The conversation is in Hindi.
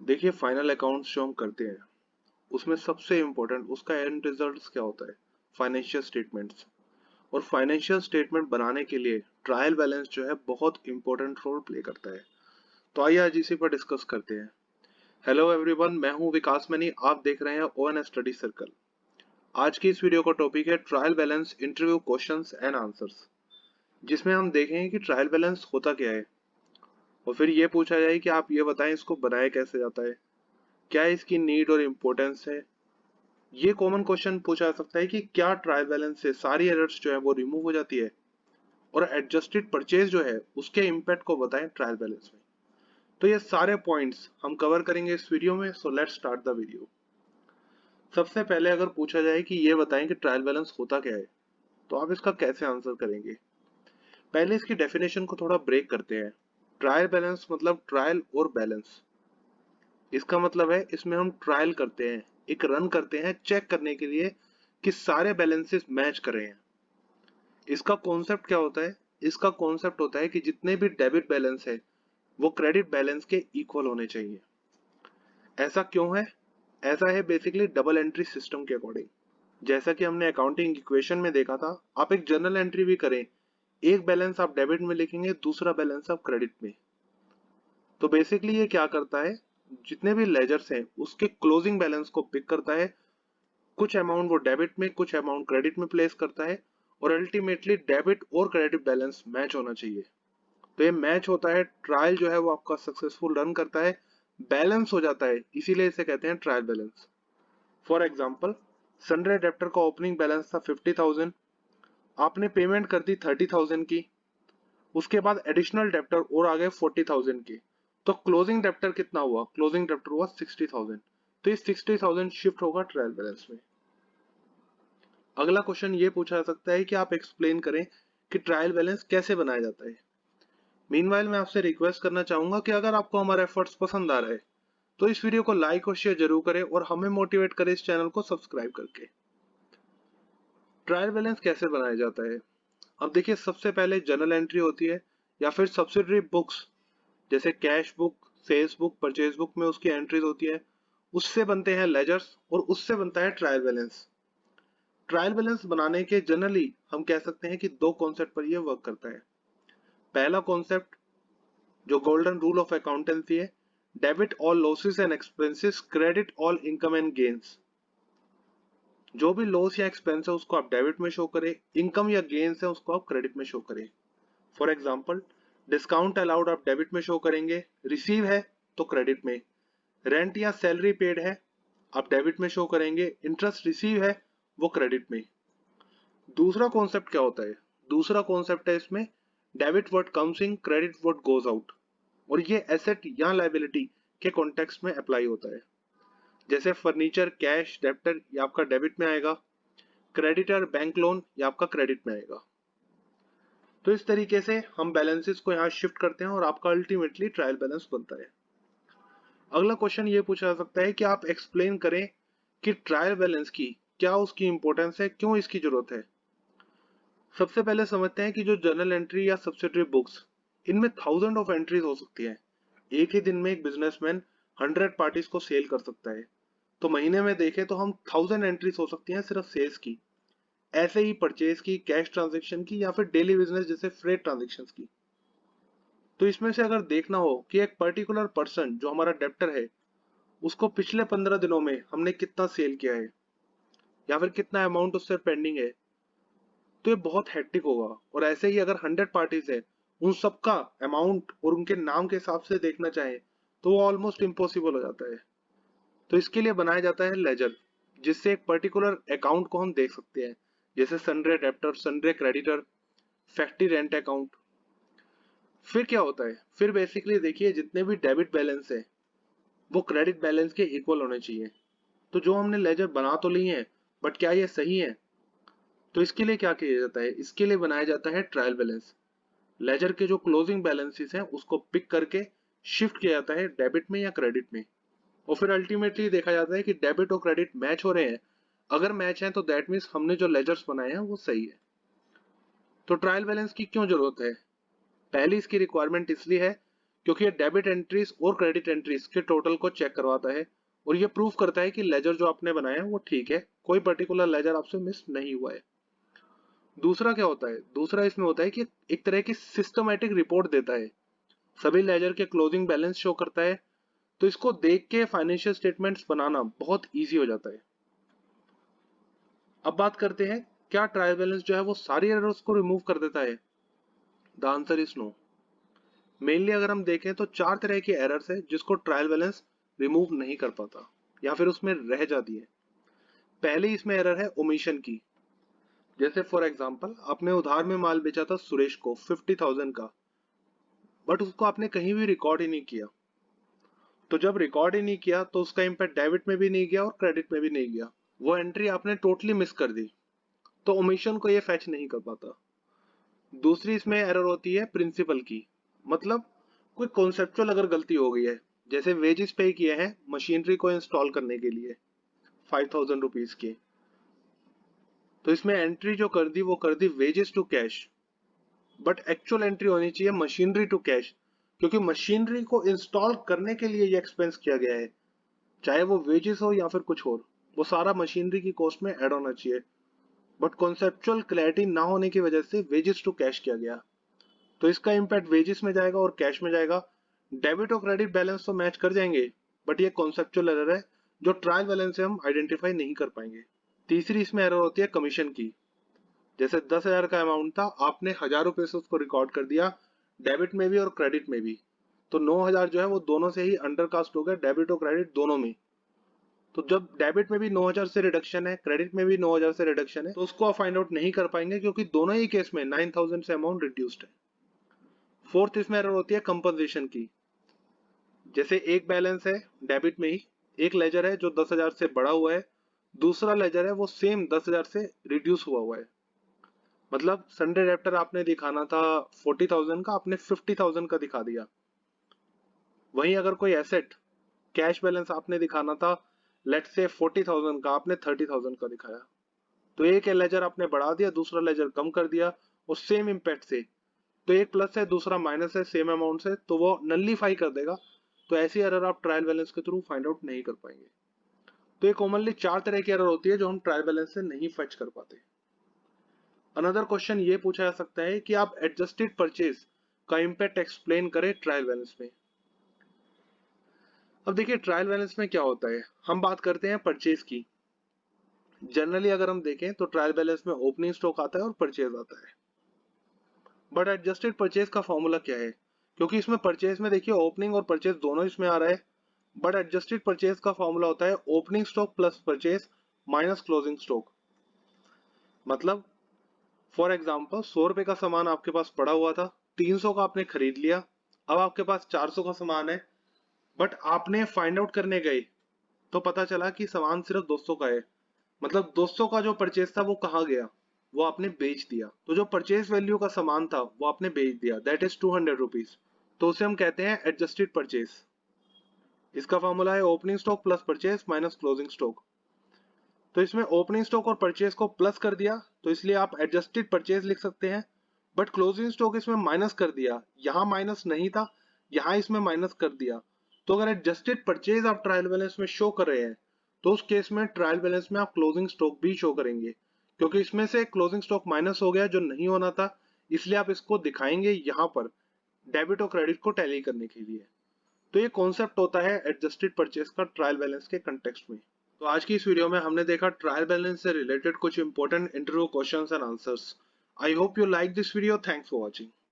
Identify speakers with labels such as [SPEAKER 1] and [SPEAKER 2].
[SPEAKER 1] देखिए, फाइनल अकाउंट्स जो हम करते हैं उसमें सबसे इम्पोर्टेंट उसका एंड रिजल्ट्स क्या होता है? Financial statements. और फाइनेंशियल स्टेटमेंट बनाने के लिए ट्रायल बैलेंस जो है बहुत इंपॉर्टेंट रोल प्ले करता है। तो आइए आज इसी पर डिस्कस करते हैं। हेलो एवरीवन, मैं हूं विकास मनी, आप देख रहे हैं ओएन स्टडी सर्कल। आज की इस वीडियो का टॉपिक है trial balance interview questions and answers, जिसमें हम देखेंगे कि ट्रायल बैलेंस होता क्या है और फिर ये पूछा जाए कि आप ये बताएं इसको बनाया कैसे जाता है, क्या इसकी नीड और इम्पोर्टेंस है। ये कॉमन क्वेश्चन पूछा जा सकता है कि क्या ट्रायल बैलेंस से सारी एरर्स जो है वो रिमूव हो जाती है, और एडजस्टेड परचेज जो है उसके इम्पैक्ट को बताएं ट्रायल बैलेंस में। तो ये सारे पॉइंट्स हम कवर करेंगे इस वीडियो में, so let's start the video. सबसे पहले अगर पूछा जाए कि ये बताएं कि ट्रायल बैलेंस होता क्या है, तो आप इसका कैसे आंसर करेंगे? पहले इसकी डेफिनेशन को थोड़ा ब्रेक करते हैं। ट्रायल बैलेंस मतलब ट्रायल और बैलेंस। इसका मतलब है इसमें हम ट्रायल करते हैं, एक रन करते हैं चेक करने के लिए कि सारे बैलेंसेस मैच कर रहे हैं। इसका कॉन्सेप्ट क्या होता है? इसका कॉन्सेप्ट होता है कि जितने भी डेबिट बैलेंस है वो क्रेडिट बैलेंस के इक्वल होने चाहिए। ऐसा क्यों है? ऐसा है बेसिकली डबल एंट्री सिस्टम के अकॉर्डिंग। जैसा कि हमने अकाउंटिंग इक्वेशन में देखा था, आप एक जर्नल एंट्री भी करें, एक बैलेंस आप डेबिट में लिखेंगे, दूसरा बैलेंस आप क्रेडिट में। तो बेसिकली ये क्या करता है, जितने भी लेजर्स हैं उसके क्लोजिंग बैलेंस को पिक करता है, कुछ अमाउंट वो डेबिट में कुछ अमाउंट क्रेडिट में प्लेस करता है, और अल्टीमेटली डेबिट और क्रेडिट बैलेंस मैच होना चाहिए। तो ये मैच होता है, ट्रायल जो है वो आपका सक्सेसफुल रन करता है, बैलेंस हो जाता है, इसीलिए इसे कहते हैं trial balance. For example, sundry debtor का ओपनिंग बैलेंस था 50,000, आपने पेमेंट कर दी 30,000 की, उसके बाद एडिशनल डेप्टर और आ गए 40,000 के, तो क्लोजिंग डेप्टर कितना हुआ? क्लोजिंग डेप्टर हुआ 60,000। तो ये 60,000 शिफ्ट होगा ट्रायल बैलेंस में। अगला क्वेश्चन ये पूछा जा सकता है कि आप एक्सप्लेन करें कि ट्रायल बैलेंस कैसे बनाया जाता है। मीनवाइल मैं आपसे रिक्वेस्ट करना चाहूंगा कि अगर आपको हमारा एफर्ट्स पसंद आ रहा है तो इस वीडियो को लाइक और शेयर जरूर करें और हमें मोटिवेट करें इस चैनल को सब्सक्राइब करके। ट्रायल बैलेंस कैसे बनाया जाता है? अब देखिए, सबसे पहले जर्नल एंट्री होती है या फिर सब्सिडरी बुक्स, जैसे cash book, sales book, purchase book में उसकी एंट्रीज होती है, उससे बनते हैं लेजर्स और उससे बनता है ट्रायल बैलेंस। ट्रायल बैलेंस बनाने के जनरली हम कह सकते हैं कि दो कॉन्सेप्ट पर यह वर्क करता है। पहला कॉन्सेप्ट जो गोल्डन रूल ऑफ अकाउंटेंसी है, debit all losses and expenses, credit all income and gains. जो भी लॉस या एक्सपेंस है उसको आप डेबिट में शो करें, इनकम या गेन्स है उसको आप क्रेडिट में शो करें। फॉर एग्जाम्पल, डिस्काउंट अलाउड आप डेबिट में शो करेंगे, रिसीव है तो क्रेडिट में, रेंट या सैलरी पेड है आप डेबिट में शो करेंगे, इंटरेस्ट रिसीव है वो क्रेडिट में। दूसरा कॉन्सेप्ट क्या होता है? दूसरा कॉन्सेप्ट है इसमें debit what comes in, credit what goes out. और ये एसेट या लायबिलिटी के कॉन्टेक्स्ट में अप्लाई होता है। जैसे फर्नीचर, कैश, डेप्टर ये आपका डेबिट में आएगा, क्रेडिटर, बैंक लोन ये आपका क्रेडिट में आएगा। तो इस तरीके से हम बैलेंसेस को यहाँ शिफ्ट करते हैं और आपका अल्टीमेटली ट्रायल बैलेंस बनता है। अगला क्वेश्चन ये पूछा जा सकता है कि आप एक्सप्लेन करें कि ट्रायल बैलेंस की क्या उसकी इंपॉर्टेंस है, क्यों इसकी जरूरत है। सबसे पहले समझते हैं कि जो जर्नल एंट्री या सब्सिडरी बुक्स, इनमें थाउजेंड ऑफ एंट्रीज हो सकती हैं। एक ही दिन में एक बिजनेसमैन 100 पार्टीज को सेल कर सकता है, तो महीने में देखें तो हम 1000 एंट्रीज हो सकती हैं सिर्फ सेल्स की। ऐसे ही परचेज की, कैश ट्रांजेक्शन की, या फिर डेली बिजनेस जैसे फ्रेट ट्रांजेक्शन की। तो इसमें से अगर देखना हो कि एक पर्टिकुलर पर्सन जो हमारा डेप्टर है उसको पिछले 15 दिनों में हमने कितना सेल किया है या फिर कितना अमाउंट उससे पेंडिंग है, तो ये बहुत हेक्टिक होगा। और ऐसे ही अगर 100 पार्टीज है, उन सबका अमाउंट और उनके नाम के हिसाब से देखना चाहे तो वो ऑलमोस्ट इम्पॉसिबल हो जाता है। तो इसके लिए बनाया जाता है लेजर, जिससे एक पर्टिकुलर अकाउंट को हम देख सकते हैं, जैसे sundry debtor, sundry creditor, factory rent account. फिर क्या होता है? फिर बेसिकली देखिए, जितने भी डेबिट बैलेंस है वो क्रेडिट बैलेंस के इक्वल होने चाहिए। तो जो हमने लेजर बना तो ली है, बट क्या ये सही है? तो इसके लिए क्या किया जाता है? इसके लिए बनाया जाता है ट्रायल बैलेंस। लेजर के जो क्लोजिंग बैलेंसेस हैं उसको पिक करके शिफ्ट किया जाता है डेबिट में या क्रेडिट में, और फिर अल्टीमेटली देखा जाता है कि डेबिट और क्रेडिट मैच हो रहे हैं। अगर मैच है तो दैट मीन्स हमने जो लेजर्स बनाए हैं वो सही है। तो ट्रायल बैलेंस की क्यों जरूरत है? पहली इसकी रिक्वायरमेंट इसलिए है क्योंकि ये डेबिट एंट्रीज और क्रेडिट एंट्रीज के टोटल को चेक करवाता है और ये प्रूफ करता है कि लेजर जो आपने बनाया है वो ठीक है, कोई पर्टिकुलर लेजर आपसे मिस नहीं हुआ है। दूसरा क्या होता है, दूसरा इसमें होता है कि एक तरह की सिस्टमैटिक रिपोर्ट देता है, सभी लेजर के क्लोजिंग बैलेंस शो करता है, तो इसको देख के फाइनेंशियल स्टेटमेंट्स बनाना बहुत ईजी हो जाता है। अब बात करते हैं, क्या ट्रायल बैलेंस जो है वो सारी एरर्स को रिमूव कर देता है? The answer is no. Mainly अगर हम देखें तो 4 तरह की एरर्स है जिसको ट्रायल बैलेंस रिमूव नहीं कर पाता या फिर उसमें रह जाती है। पहली इसमें एरर है ओमिशन की। जैसे फॉर एग्जांपल आपने उधार में माल बेचा था सुरेश को 50,000 का, बट उसको आपने कहीं भी रिकॉर्ड ही नहीं किया। तो जब रिकॉर्ड ही नहीं किया तो उसका इम्पैक्ट डेबिट में भी नहीं गया और क्रेडिट में भी नहीं गया, वो एंट्री आपने टोटली मिस कर दी, तो ओमिशन को ये फैच नहीं कर पाता। दूसरी इसमें एरर होती है प्रिंसिपल की, मतलब कोई कॉन्सेप्चुअल अगर गलती हो गई है, जैसे वेजेस पे किए हैं मशीनरी को इंस्टॉल करने के लिए 5,000 रुपीज के, तो इसमें एंट्री जो कर दी वो कर दी wages to cash, but actual entry होनी चाहिए मशीनरी टू कैश, क्योंकि मशीनरी को इंस्टॉल करने के लिए ये एक्सपेंस किया गया है, चाहे वो वेजेस हो या फिर कुछ और, वो सारा मशीनरी की कॉस्ट में ऐड होना चाहिए, बट कॉन्सेप्चुअल क्लैरिटी ना होने की वजह से वेजेस टू कैश किया गया, तो इसका इम्पैक्ट वेजेस में जाएगा और कैश में जाएगा। डेबिट और क्रेडिट बैलेंस तो मैच कर जाएंगे, बट ये कॉन्सेप्चुअल एरर है जो ट्रायल बैलेंस से हम आइडेंटिफाई नहीं कर पाएंगे। तीसरी इसमें एरर होती है कमीशन की। जैसे 10,000 का अमाउंट था, आपने 1,000 रुपए से उसको रिकॉर्ड कर दिया, डेबिट में भी और क्रेडिट में भी, तो 9,000 जो है वो दोनों से ही अंडरकास्ट हो गया, डेबिट और क्रेडिट दोनों में। तो जब डेबिट में भी 9,000 से रिडक्शन है, क्रेडिट में भी 9,000 से रिडक्शन है, तो उसको आप फाइंड आउट नहीं कर पाएंगे क्योंकि दोनों ही केस में 9,000 से अमाउंट रिड्यूस्ड है। फोर्थ इसमें एरर होती है कंपनसेशन की। जैसे एक बैलेंस है डेबिट में ही, एक लेजर है जो 10,000 से बढ़ा हुआ है, दूसरा लेजर है वो सेम 10,000 से रिड्यूस हुआ हुआ है, मतलब संडे डेप्टर आपने दिखाना था 40,000 का, आपने 50,000 का दिखा दिया। वहीं अगर कोई एसेट कैश बैलेंस आपने दिखाना था लेट्स से 40,000 का, आपने 30,000 का दिखाया, तो एक लेजर आपने बढ़ा दिया, दूसरा लेजर कम कर दिया, और सेम इम्पैक्ट से, तो एक प्लस है दूसरा माइनस है सेम अमाउंट से, तो वो नल्लीफाई कर देगा, तो ऐसी एरर आप ट्रायल बैलेंस के थ्रू फाइंड आउट नहीं कर पाएंगे। तो ये कॉमनली 4 तरह की एरर होती है जो हम ट्रायल बैलेंस से नहीं फैच कर पाते। अनदर क्वेश्चन ये पूछा जा सकता है कि आप एडजस्टेड परचेज का इम्पैक्ट एक्सप्लेन करें ट्रायल बैलेंस में। अब देखिए ट्रायल बैलेंस में क्या होता है, हम बात करते हैं परचेज की। जनरली अगर हम देखें तो ट्रायल बैलेंस में ओपनिंग स्टॉक आता है और परचेज आता है, बट एडजस्टेड परचेज का फॉर्मूला क्या है, क्योंकि इसमें परचेज में देखिए ओपनिंग और परचेज दोनों इसमें आ रहा है, बट एडजस्टेड परचेज का फॉर्मूला होता है opening stock plus purchase minus closing stock. मतलब फॉर एग्जाम्पल 100 रुपए का सामान आपके पास पड़ा हुआ था, 300 का आपने खरीद लिया, अब आपके पास 400 का सामान है, बट आपने फाइंड आउट करने गए तो पता चला कि सामान सिर्फ 200 का है, मतलब 200 का जो परचेज था वो कहाँ गया, वो आपने बेच दिया, तो जो परचेज वैल्यू का सामान था वो आपने बेच दिया, दैट इज 200 रुपीज, तो उसे हम कहते हैं एडजस्टेड परचेज। इसका फॉर्मूला है opening stock plus purchase minus closing stock. तो इसमें ओपनिंग स्टॉक और परचेज को प्लस कर दिया तो इसलिए आप एडजस्टेड परचेज लिख सकते हैं, बट क्लोजिंग स्टॉक इसमें माइनस कर दिया, यहाँ माइनस नहीं था, यहाँ इसमें माइनस कर दिया, तो अगर एडजस्टेड परचेज आप ट्रायल बैलेंस में शो कर रहे हैं तो उस केस में ट्रायल बैलेंस में आप क्लोजिंग स्टॉक भी शो करेंगे, क्योंकि इसमें से क्लोजिंग स्टॉक माइनस हो गया जो नहीं होना था, इसलिए आप इसको दिखाएंगे यहाँ पर डेबिट और क्रेडिट को टैली करने के लिए। तो ये कॉन्सेप्ट होता है एडजस्टेड परचेज का ट्रायल बैलेंस के कंटेक्स्ट में। तो आज की इस वीडियो में हमने देखा ट्रायल बैलेंस से रिलेटेड कुछ important interview questions and answers. I hope you like this video, thanks for watching.